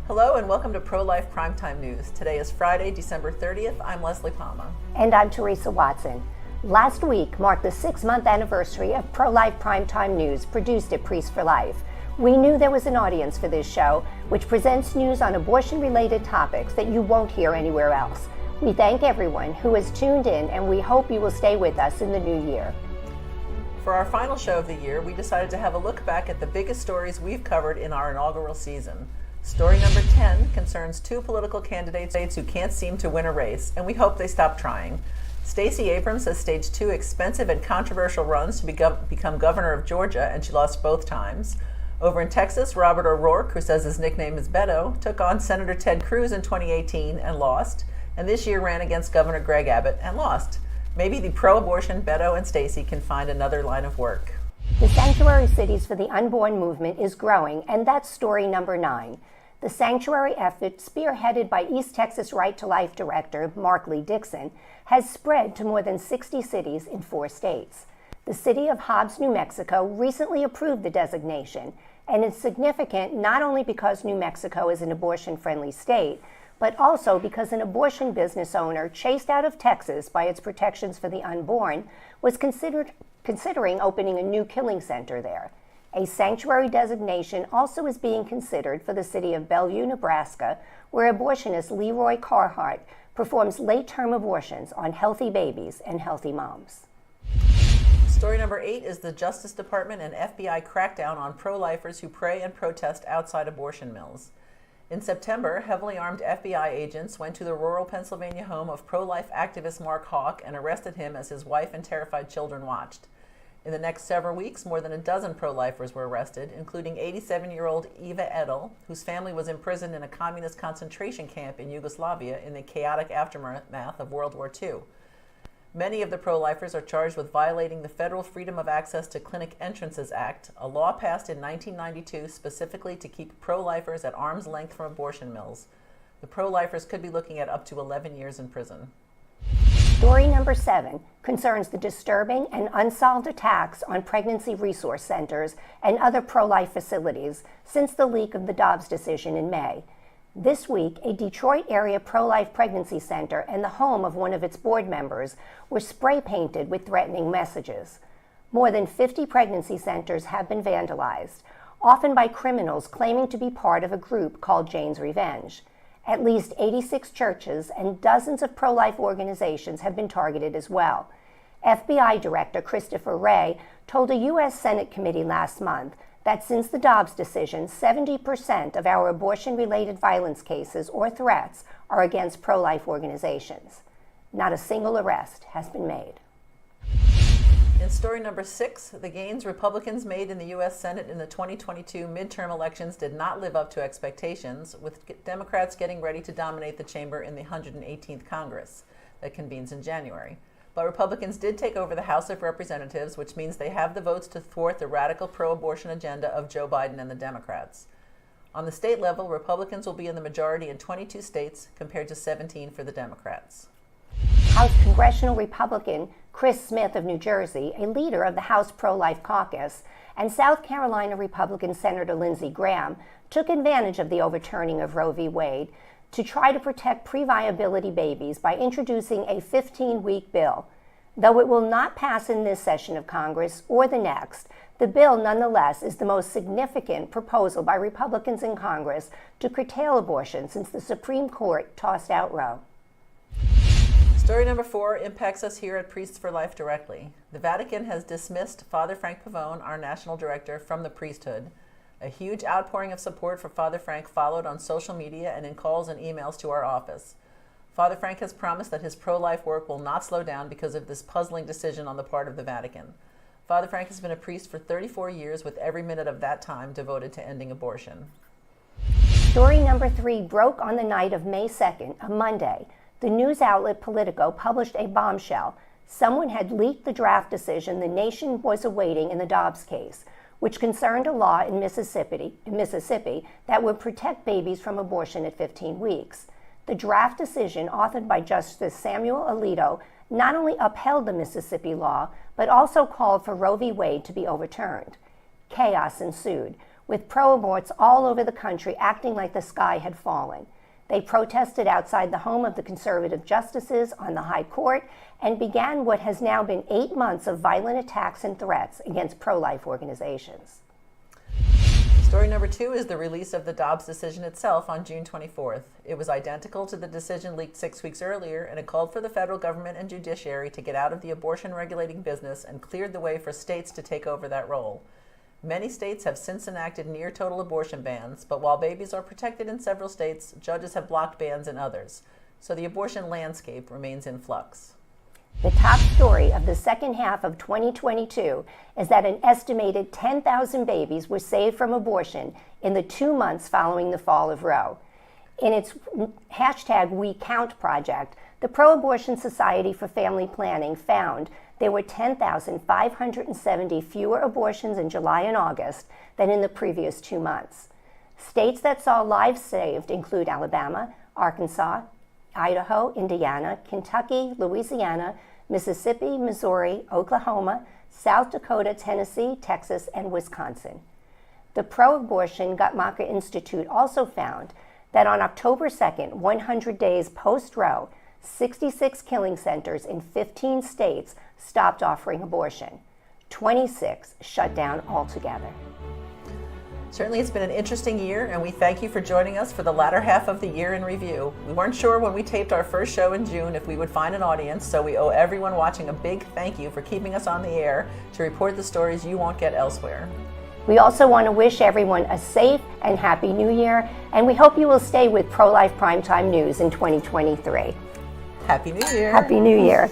Hello and welcome to Pro-Life Primetime News. Today is Friday, December 30th. I'm Leslie Palma. And I'm Teresa Watson. Last week marked the 6-month anniversary of Pro-Life Primetime News produced at Priests for Life. We knew there was an audience for this show, which presents news on abortion-related topics that you won't hear anywhere else. We thank everyone who has tuned in, and we hope you will stay with us in the new year. For our final show of the year, we decided to have a look back at the biggest stories we've covered in our inaugural season. Story number 10 concerns two political candidates who can't seem to win a race, and we hope they stop trying. Stacey Abrams has staged two expensive and controversial runs to become governor of Georgia, and she lost both times. Over in Texas, Robert O'Rourke, who says his nickname is Beto, took on Senator Ted Cruz in 2018 and lost, and this year ran against Governor Greg Abbott and lost. Maybe the pro-abortion Beto and Stacey can find another line of work. The Sanctuary Cities for the Unborn movement is growing, and that's story number 9. The sanctuary effort, spearheaded by East Texas Right to Life Director Mark Lee Dixon, has spread to more than 60 cities in 4 states. The city of Hobbs, New Mexico, recently approved the designation, and it's significant not only because New Mexico is an abortion-friendly state, but also because an abortion business owner chased out of Texas by its protections for the unborn was considering opening a new killing center there. A sanctuary designation also is being considered for the city of Bellevue, Nebraska, where abortionist Leroy Carhart performs late-term abortions on healthy babies and healthy moms. Story number 8 is the Justice Department and FBI crackdown on pro-lifers who pray and protest outside abortion mills. In September, heavily armed FBI agents went to the rural Pennsylvania home of pro-life activist Mark Hawk and arrested him as his wife and terrified children watched. In the next several weeks, more than a dozen pro-lifers were arrested, including 87-year-old Eva Edel, whose family was imprisoned in a communist concentration camp in Yugoslavia in the chaotic aftermath of World War II. Many of the pro-lifers are charged with violating the Federal Freedom of Access to Clinic Entrances Act, a law passed in 1992 specifically to keep pro-lifers at arm's length from abortion mills. The pro-lifers could be looking at up to 11 years in prison. Story number 7 concerns the disturbing and unsolved attacks on pregnancy resource centers and other pro-life facilities since the leak of the Dobbs decision in May. This week, a Detroit area pro-life pregnancy center and the home of one of its board members were spray painted with threatening messages. More than 50 pregnancy centers have been vandalized, often by criminals claiming to be part of a group called Jane's Revenge. At least 86 churches and dozens of pro-life organizations have been targeted as well. FBI Director Christopher Wray told a U.S. Senate committee last month that since the Dobbs decision, 70% of our abortion-related violence cases or threats are against pro-life organizations. Not a single arrest has been made. In story number 6, the gains Republicans made in the U.S. Senate in the 2022 midterm elections did not live up to expectations, with Democrats getting ready to dominate the chamber in the 118th Congress that convenes in January. But Republicans did take over the House of Representatives, which means they have the votes to thwart the radical pro-abortion agenda of Joe Biden and the Democrats. On the state level, Republicans will be in the majority in 22 states compared to 17 for the Democrats. House Congressional Republican Chris Smith of New Jersey, a leader of the House Pro-Life Caucus, and South Carolina Republican Senator Lindsey Graham took advantage of the overturning of Roe v. Wade to try to protect pre-viability babies by introducing a 15-week bill. Though it will not pass in this session of Congress or the next, the bill nonetheless is the most significant proposal by Republicans in Congress to curtail abortion since the Supreme Court tossed out Roe. Story number 4 impacts us here at Priests for Life directly. The Vatican has dismissed Father Frank Pavone, our national director, from the priesthood. A huge outpouring of support for Father Frank followed on social media and in calls and emails to our office. Father Frank has promised that his pro-life work will not slow down because of this puzzling decision on the part of the Vatican. Father Frank has been a priest for 34 years, with every minute of that time devoted to ending abortion. Story number 3 broke on the night of May 2nd, a Monday. The news outlet Politico published a bombshell. Someone had leaked the draft decision the nation was awaiting in the Dobbs case, which concerned a law in Mississippi that would protect babies from abortion at 15 weeks. The draft decision, authored by Justice Samuel Alito, not only upheld the Mississippi law, but also called for Roe v. Wade to be overturned. Chaos ensued, with pro-aborts all over the country acting like the sky had fallen. They protested outside the home of the conservative justices on the High Court and began what has now been 8 months of violent attacks and threats against pro-life organizations. Story number 2 is the release of the Dobbs decision itself on June 24th. It was identical to the decision leaked 6 weeks earlier, and it called for the federal government and judiciary to get out of the abortion regulating business and cleared the way for states to take over that role. Many states have since enacted near total abortion bans, but while babies are protected in several states, judges have blocked bans in others. So the abortion landscape remains in flux. The top story of the second half of 2022 is that an estimated 10,000 babies were saved from abortion in the 2 months following the fall of Roe. In its #WeCount project, the Pro-Abortion Society for Family Planning found there were 10,570 fewer abortions in July and August than in the previous 2 months. States that saw lives saved include Alabama, Arkansas, Idaho, Indiana, Kentucky, Louisiana, Mississippi, Missouri, Oklahoma, South Dakota, Tennessee, Texas, and Wisconsin. The Pro-Abortion Guttmacher Institute also found that on October 2nd, 100 days post-Roe, 66 killing centers in 15 states stopped offering abortion. 26 shut down altogether. Certainly it's been an interesting year, and we thank you for joining us for the latter half of the year in review. We weren't sure when we taped our first show in June if we would find an audience, so we owe everyone watching a big thank you for keeping us on the air to report the stories you won't get elsewhere. We also want to wish everyone a safe and happy New Year, and we hope you will stay with Pro-Life Primetime News in 2023. Happy New Year! Happy New Year!